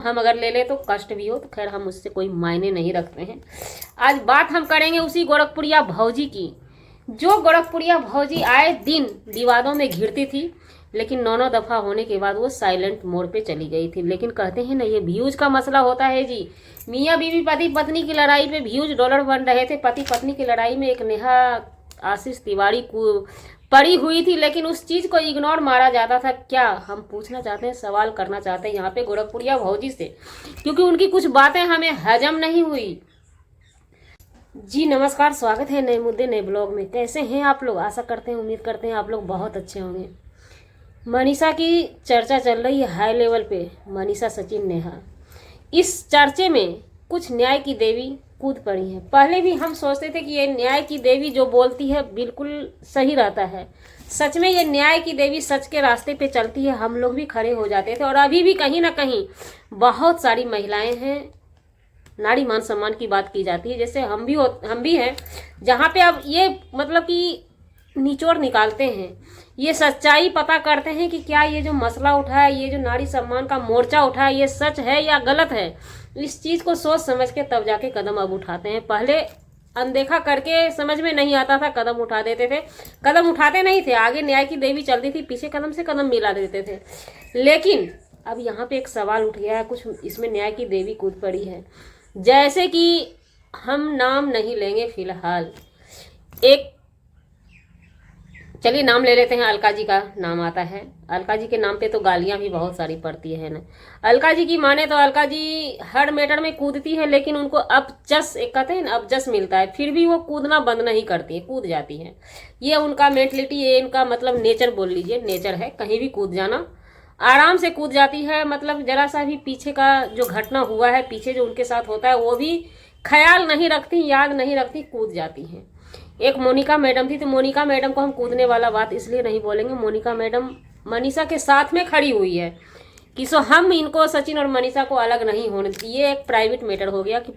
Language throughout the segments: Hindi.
हम अगर ले ले तो कष्ट भी हो, तो खैर हम उससे कोई मायने नहीं रखते हैं। आज बात हम करेंगे उसी गोरखपुरिया भौजी की, जो गोरखपुरिया भौजी आए दिन विवादों में घिरती थी, लेकिन 9 दफा होने के बाद वो साइलेंट मोड पे चली गई थी। लेकिन कहते हैं ना, ये व्यूज का मसला होता है जी। मियाँ बीवी पति पत्नी की लड़ाई पे व्यूज डॉलर बन रहे थे। पति पत्नी की लड़ाई में एक नेहा आशीष तिवारी को पड़ी हुई थी, लेकिन उस चीज को इग्नोर मारा जाता था। क्या हम पूछना चाहते हैं, सवाल करना चाहते हैं यहाँ पे गोरखपुरिया भौजी से, क्योंकि उनकी कुछ बातें हमें हजम नहीं हुई। जी नमस्कार, स्वागत है नए मुद्दे नए ब्लॉग में। कैसे हैं आप लोग? आशा करते हैं, उम्मीद करते हैं आप लोग बहुत अच्छे होंगे। मनीषा की चर्चा चल रही है हाई लेवल पे। मनीषा सचिन नेहा, इस चर्चे में कुछ न्याय की देवी कूद पड़ी है। पहले भी हम सोचते थे कि ये न्याय की देवी जो बोलती है बिल्कुल सही रहता है। सच में ये न्याय की देवी सच के रास्ते पे चलती है, हम लोग भी खड़े हो जाते थे। और अभी भी कहीं ना कहीं बहुत सारी महिलाएं हैं, नारी मान सम्मान की बात की जाती है, जैसे हम भी हैं, जहाँ पे अब ये मतलब कि निचोड़ निकालते हैं, ये सच्चाई पता करते हैं कि क्या ये जो मसला उठा है, ये जो नारी सम्मान का मोर्चा उठा है, ये सच है या गलत है। इस चीज़ को सोच समझ के तब जाके कदम अब उठाते हैं। पहले अनदेखा करके समझ में नहीं आता था, कदम उठा देते थे। कदम उठाते नहीं थे, आगे न्याय की देवी चलती थी, पीछे कदम से कदम मिला देते थे। लेकिन अब यहाँ पे एक सवाल उठ गया है, कुछ इसमें न्याय की देवी कूद पड़ी है। जैसे कि हम नाम नहीं लेंगे फिलहाल, एक चलिए नाम ले लेते हैं, अलका जी का नाम आता है। अलका जी के नाम पे तो गालियां भी बहुत सारी पड़ती है ना। अलका जी की माने तो अलका जी हर मैटर में कूदती है, लेकिन उनको अपजस, एक कहते हैं ना, अपजस मिलता है, फिर भी वो कूदना बंद नहीं करती है, कूद जाती है। ये उनका मेंटलिटी, ये इनका मतलब नेचर बोल लीजिए, नेचर है, कहीं भी कूद जाना, आराम से कूद जाती है। मतलब जरा सा भी पीछे का जो घटना हुआ है, पीछे जो उनके साथ होता है, वो भी ख्याल नहीं रखती, याद नहीं रखती, कूद जाती हैं। एक मोनिका मैडम थी, तो मोनिका मैडम को हम कूदने वाला बात इसलिए नहीं बोलेंगे, मोनिका मैडम मनीषा के साथ में खड़ी हुई है कि सो हम इनको, सचिन और मनीषा को अलग नहीं होने। ये एक प्राइवेट मैटर हो गया कि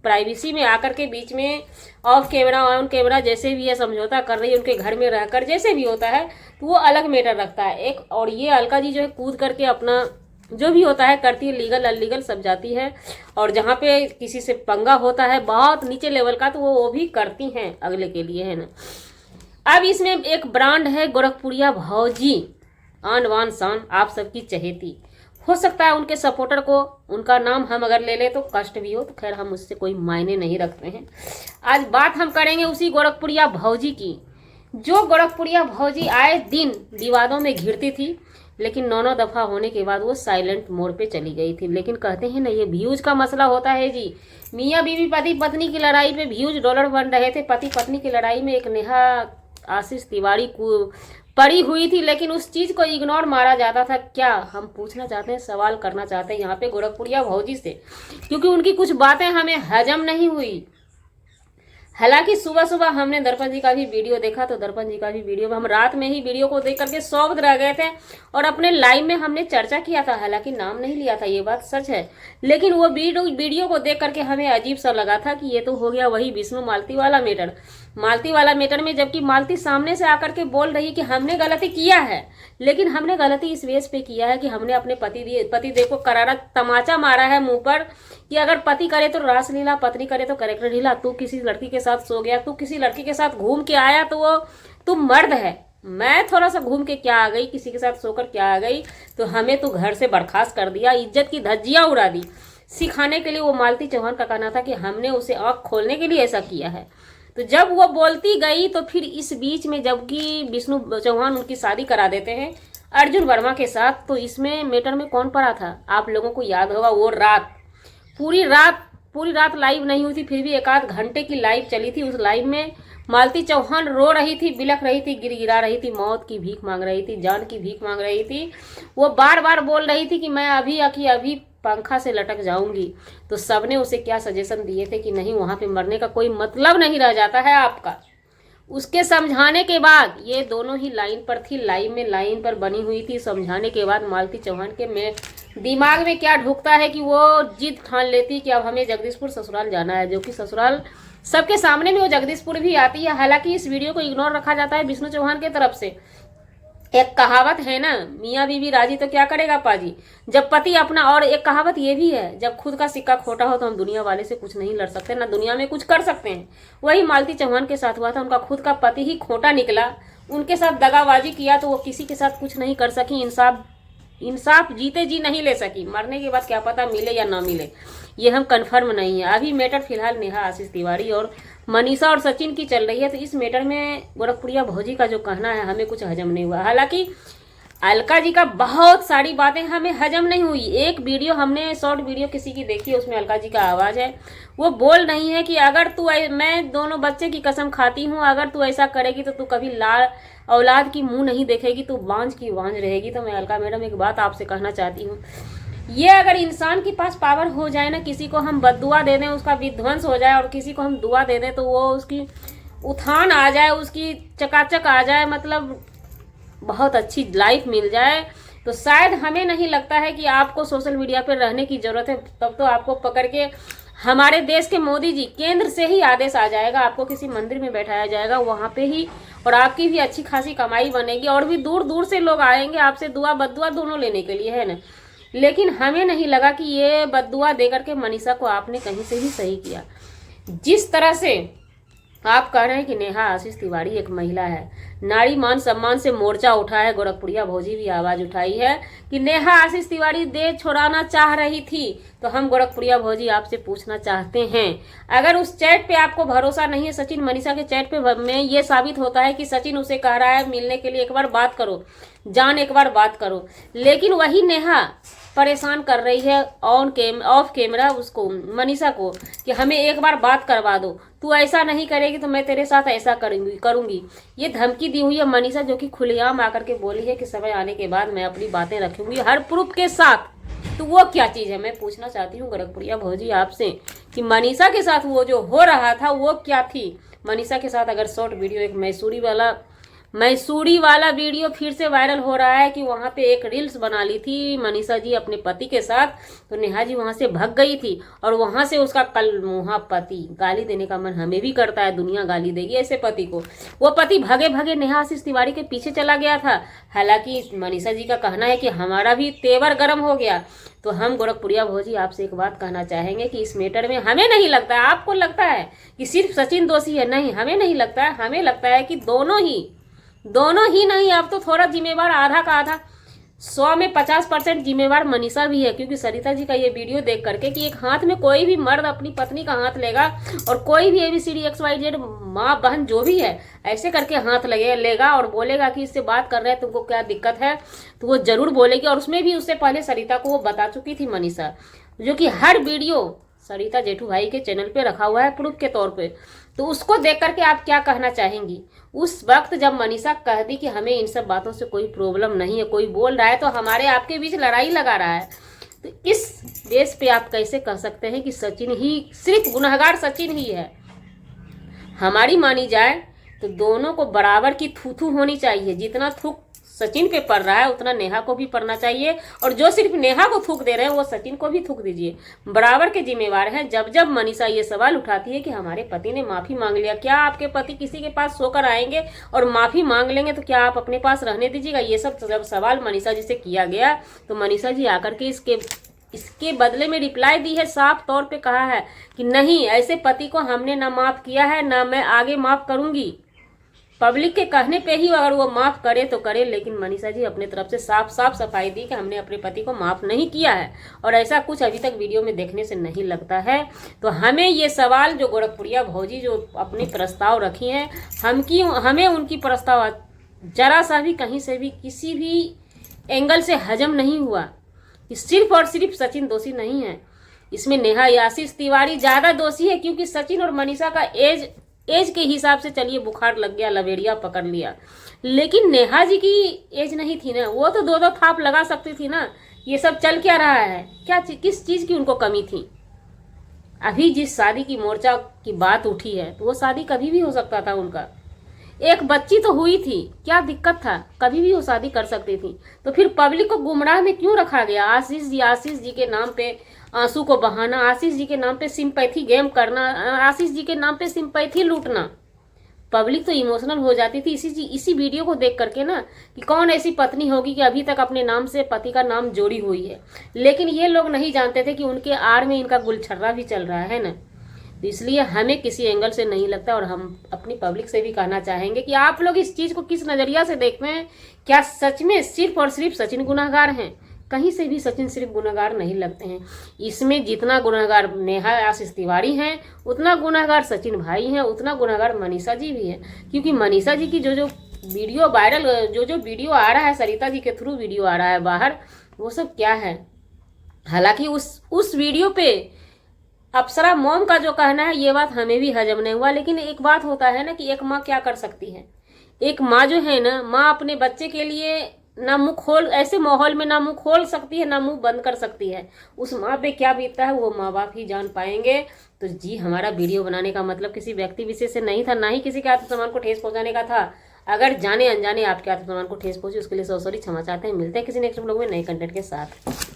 प्राइवेसी में आकर के बीच में ऑफ कैमरा ऑन कैमरा जैसे भी है समझौता कर रही है, उनके घर में रहकर जैसे भी होता है, तो वो अलग मैटर रखता है एक। और ये अलका जी जो है कूद करके अपना जो भी होता है करती है, लीगल अनलीगल सब जाती है। और जहाँ पे किसी से पंगा होता है बहुत नीचे लेवल का, तो वो भी करती हैं अगले के लिए, है ना। अब इसमें एक ब्रांड है गोरखपुरिया भौजी, आन बान शान, आप सबकी चहेती। हो सकता है उनके सपोर्टर को उनका नाम हम अगर ले ले तो कष्ट भी हो, तो खैर हम उससे कोई मायने नहीं रखते हैं। आज बात हम करेंगे उसी गोरखपुरिया भौजी की, जो गोरखपुरिया भौजी आए दिन विवादों में घिरती थी, लेकिन 9 दफा होने के बाद वो साइलेंट मोड पे चली गई थी। लेकिन कहते हैं ना, ये व्यूज का मसला होता है जी। मियाँ बीवी पति पत्नी की लड़ाई पे व्यूज डॉलर बन रहे थे। पति पत्नी की लड़ाई में एक नेहा आशीष तिवारी को पड़ी हुई थी, लेकिन उस चीज को इग्नोर मारा जाता था। क्या हम पूछना चाहते हैं, सवाल करना चाहते हैं यहाँ पे गोरखपुरिया भौजी से, क्योंकि उनकी कुछ बातें हमें हजम नहीं हुई। हालांकि सुबह सुबह हमने दर्पण जी का भी वीडियो देखा, तो दर्पण जी का भी वीडियो हम रात में ही वीडियो को देख करके सौंध रह गए थे, और अपने लाइव में हमने चर्चा किया था। हालांकि नाम नहीं लिया था, ये बात सच है, लेकिन वो वीडियो को देख करके हमें अजीब सा लगा था कि ये तो हो गया वही विष्णु मालती वाला मैटर। मालती वाला मैटर में जबकि मालती सामने से आकर के बोल रही है कि हमने गलती किया है, लेकिन हमने गलती इस वेस पे किया है कि हमने अपने पतिदेव को करारा तमाचा मारा है मुंह पर कि अगर पति करे तो रासलीला, पत्नी करे तो कैरेक्टर ढीला। तू किसी लड़की के साथ सो गया, तू किसी लड़की के साथ घूम के आया, तो वो तू मर्द है। मैं थोड़ा सा घूम के क्या आ गई, किसी के साथ सोकर क्या आ गई, तो हमें तो घर से बर्खास्त कर दिया, इज्जत की धज्जियां उड़ा दी। सिखाने के लिए वो मालती चौहान का कहना था कि हमने उसे आँख खोलने के लिए ऐसा किया है। तो जब वो बोलती गई, तो फिर इस बीच में जबकि विष्णु चौहान उनकी शादी करा देते हैं अर्जुन वर्मा के साथ, तो इसमें मैटर में कौन पड़ा था? आप लोगों को याद होगा, वो रात पूरी रात लाइव नहीं हुई थी, फिर भी 1 आध घंटे की लाइव चली थी। उस लाइव में मालती चौहान रो रही थी, बिलख रही थी, गिरा रही थी, मौत की भीख मांग रही थी, जान की भीख मांग रही थी। वो बार बार बोल रही थी कि मैं अभी पंखा से लटक जाऊंगी। तो सबने उसे क्या सजेशन दिए थे कि नहीं, वहां पे मरने का कोई मतलब नहीं रह जाता है आपका। उसके समझाने के बाद ये दोनों ही लाइन पर थी, लाइन पर बनी हुई थी। समझाने के बाद मालती चौहान के में दिमाग में क्या ढुकता है कि वो जिद ठान लेती कि अब हमें जगदीशपुर ससुराल जाना है, जो कि ससुराल सबके सामने में वो जगदीशपुर भी आती है। हालांकि इस वीडियो को इग्नोर रखा जाता है विष्णु चौहान की तरफ से, एक कहावत है ना, मियाँ बीवी राजी तो क्या करेगा पाजी। जब पति अपना, और एक कहावत ये भी है, जब खुद का सिक्का खोटा हो तो हम दुनिया वाले से कुछ नहीं लड़ सकते, ना दुनिया में कुछ कर सकते हैं। वही मालती चौहान के साथ हुआ था, उनका खुद का पति ही खोटा निकला, उनके साथ दगाबाजी किया तो वो किसी के साथ कुछ नहीं कर सकी, इंसाफ इंसाफ जीते जी नहीं ले सकी। मरने के बाद क्या पता मिले या ना मिले, ये हम कंफर्म नहीं है। अभी मैटर फिलहाल नेहा आशीष तिवारी और मनीषा और सचिन की चल रही है, तो इस मैटर में गोरखपुरिया भौजी का जो कहना है हमें कुछ हजम नहीं हुआ। हालांकि अलका जी का बहुत सारी बातें हमें हजम नहीं हुई। एक वीडियो हमने शॉर्ट वीडियो किसी की देखी है, उसमें अलका जी का आवाज़ है, वो बोल रही है कि अगर तू, मैं दोनों बच्चे की कसम खाती हूँ, अगर तू ऐसा करेगी तो तू कभी लाल औलाद की मुंह नहीं देखेगी, तू बांझ की बांझ रहेगी। तो मैं अलका मैडम एक बात आपसे कहना चाहती हूँ, ये अगर इंसान के पास पावर हो जाए ना, किसी को हम बद्दुआ दे दें उसका विध्वंस हो जाए, और किसी को हम दुआ दे दें तो वो उसकी उठान आ जाए, उसकी चकाचक आ जाए, मतलब बहुत अच्छी लाइफ मिल जाए, तो शायद हमें नहीं लगता है कि आपको सोशल मीडिया पर रहने की ज़रूरत है। तब तो आपको पकड़ के हमारे देश के मोदी जी केंद्र से ही आदेश आ जाएगा, आपको किसी मंदिर में बैठाया जाएगा वहाँ पे ही, और आपकी भी अच्छी खासी कमाई बनेगी, और भी दूर दूर से लोग आएंगे आपसे दुआ बद्दुआ दोनों लेने के लिए, है ना। लेकिन हमें नहीं लगा कि ये बद्दुआ देकर के मनीषा को आपने कहीं से भी सही किया। जिस तरह से आप कह रहे हैं कि नेहा आशीष तिवारी एक महिला है, नारी मान सम्मान से मोर्चा उठा है, गोरखपुरिया भौजी भी आवाज उठाई है कि नेहा आशीष तिवारी देश छोड़ाना चाह रही थी। तो हम गोरखपुरिया भौजी आपसे पूछना चाहते हैं, अगर उस चैट पे आपको भरोसा नहीं है, सचिन मनीषा के चैट पे में ये साबित होता है कि सचिन उसे कह रहा है मिलने के लिए एक बार बात करो, जान एक बार बात करो, लेकिन वही नेहा परेशान कर रही है ऑफ कैमरा उसको, मनीषा को, कि हमें एक बार बात करवा दो, तू ऐसा नहीं करेगी तो मैं तेरे साथ ऐसा करूंगी। ये धमकी दी हुई है मनीषा, जो कि खुलेआम आकर के बोली है कि समय आने के बाद मैं अपनी बातें रखूंगी हर प्रूफ के साथ। तो वो क्या चीज़ है, मैं पूछना चाहती हूँ गोरखपुरिया भौजी आपसे कि मनीषा के साथ वो जो हो रहा था वो क्या थी। मनीषा के साथ अगर शॉर्ट वीडियो, एक मैसूरी वाला वीडियो फिर से वायरल हो रहा है कि वहाँ पे एक रील्स बना ली थी मनीषा जी अपने पति के साथ, तो नेहा जी वहाँ से भाग गई थी, और वहाँ से उसका कल मुहा पति, गाली देने का मन हमें भी करता है, दुनिया गाली देगी ऐसे पति को, वो पति भागे भागे नेहा आशीष तिवारी के पीछे चला गया था। हालांकि मनीषा जी का कहना है कि हमारा भी तेवर गर्म हो गया। तो हम गोरखपुरिया भौजी आपसे एक बात कहना चाहेंगे कि इस मैटर में हमें नहीं लगता है, आपको लगता है कि सिर्फ सचिन दोषी है, नहीं, हमें नहीं लगता है, हमें लगता है कि दोनों ही नहीं, अब तो थोड़ा जिम्मेवार आधा का आधा, 100 में 50% जिम्मेवार मनीषा भी है। क्योंकि सरिता जी का ये वीडियो देख करके कि एक हाथ में कोई भी मर्द अपनी पत्नी का हाथ लेगा, और कोई भी ABCD XYZ माँ बहन जो भी है ऐसे करके हाथ लेगा और बोलेगा कि इससे बात कर रहे हैं तुमको क्या दिक्कत है, तो वो जरूर बोलेगी। और उसमें भी उससे पहले सरिता को वो बता चुकी थी मनीषा, जो कि हर वीडियो सरिता जेठू भाई के चैनल पे रखा हुआ है प्रूफ के तौर पे। तो उसको देख करके आप क्या कहना चाहेंगी? उस वक्त जब मनीषा कह दी कि हमें इन सब बातों से कोई प्रॉब्लम नहीं है, कोई बोल रहा है तो हमारे आपके बीच लड़ाई लगा रहा है, तो इस बेस पे आप कैसे कह सकते हैं कि सचिन ही, सिर्फ गुनहगार सचिन ही है? हमारी मानी जाए तो दोनों को बराबर की थू होनी चाहिए। जितना थूक सचिन पे पड़ रहा है उतना नेहा को भी पड़ना चाहिए, और जो सिर्फ नेहा को थूक दे रहे हैं वो सचिन को भी थूक दीजिए, बराबर के जिम्मेवार हैं। जब जब मनीषा ये सवाल उठाती है कि हमारे पति ने माफ़ी मांग लिया, क्या आपके पति किसी के पास सोकर आएंगे और माफ़ी मांग लेंगे तो क्या आप अपने पास रहने दीजिएगा? ये सब जब सवाल मनीषा जी से किया गया तो मनीषा जी आकर के इसके बदले में रिप्लाई दी है, साफ तौर पे कहा है कि नहीं, ऐसे पति को हमने ना माफ़ किया है, ना मैं आगे माफ़ करूंगी। पब्लिक के कहने पे ही अगर वो माफ़ करे तो करे, लेकिन मनीषा जी अपने तरफ से साफ सफाई दी कि हमने अपने पति को माफ़ नहीं किया है, और ऐसा कुछ अभी तक वीडियो में देखने से नहीं लगता है। तो हमें ये सवाल जो गोरखपुरिया भौजी जो अपनी प्रस्ताव रखी हैं, हमें उनकी प्रस्ताव जरा सा भी कहीं से भी किसी भी एंगल से हजम नहीं हुआ कि सिर्फ और सिर्फ सचिन दोषी नहीं है, इसमें नेहा आशीष तिवारी ज़्यादा दोषी है। क्योंकि सचिन और मनीषा का एज के हिसाब से चलिए बुखार लग गया, लवेरिया पकड़ लिया, लेकिन नेहा जी की एज नहीं थी ना, वो तो दो थाप लगा सकती थी ना। ये सब चल क्या रहा है, किस चीज़ की उनको कमी थी? अभी जिस शादी की मोर्चा की बात उठी है तो वो शादी कभी भी हो सकता था उनका, एक बच्ची तो हुई थी, क्या दिक्कत था? कभी भी वो शादी कर सकती थी। तो फिर पब्लिक को गुमराह में क्यों रखा गया? आशीष जी के नाम पे आंसू को बहाना, आशीष जी के नाम पे सिंपैथी गेम करना, आशीष जी के नाम पे सिंपैथी लूटना। पब्लिक तो इमोशनल हो जाती थी इसी वीडियो को देख करके ना, कि कौन ऐसी पत्नी होगी कि अभी तक अपने नाम से पति का नाम जोड़ी हुई है। लेकिन ये लोग नहीं जानते थे कि उनके आड़ में इनका गुलछर्रा भी चल रहा है ना। तो इसलिए हमें किसी एंगल से नहीं लगता, और हम अपनी पब्लिक से भी कहना चाहेंगे कि आप लोग इस चीज़ को किस नज़रिया से देखते हैं। क्या सच में सिर्फ और सिर्फ सचिन गुनहगार हैं? कहीं से भी सचिन सिर्फ गुनहगार नहीं लगते हैं। इसमें जितना गुनहगार नेहा आशीष तिवारी हैं, उतना गुनहगार सचिन भाई हैं, उतना गुनहगार मनीषा जी भी हैं। क्योंकि मनीषा जी की जो वीडियो वायरल, जो वीडियो आ रहा है सरिता जी के थ्रू वीडियो आ रहा है बाहर, वो सब क्या है। हालांकि उस वीडियो पे अप्सरा मॉम का जो कहना है, ये बात हमें भी हजम नहीं हुआ। लेकिन एक बात होता है ना कि एक माँ क्या कर सकती है। एक माँ जो है ना, माँ अपने बच्चे के लिए ना मुंह खोल, ऐसे माहौल में ना मुंह खोल सकती है ना मुंह बंद कर सकती है। उस माँ पे क्या बीतता है वो माँ बाप ही जान पाएंगे। तो जी, हमारा वीडियो बनाने का मतलब किसी व्यक्ति विशेष से नहीं था, ना ही किसी के आत्मसम्मान को ठेस पहुंचाने का था। अगर जाने अनजाने आपके आत्मसम्मान को ठेस पहुंची, उसके लिए सॉरी, क्षमा चाहते हैं। मिलते हैं किसी नेक्स्ट ब्लॉग में नए कंटेंट के साथ।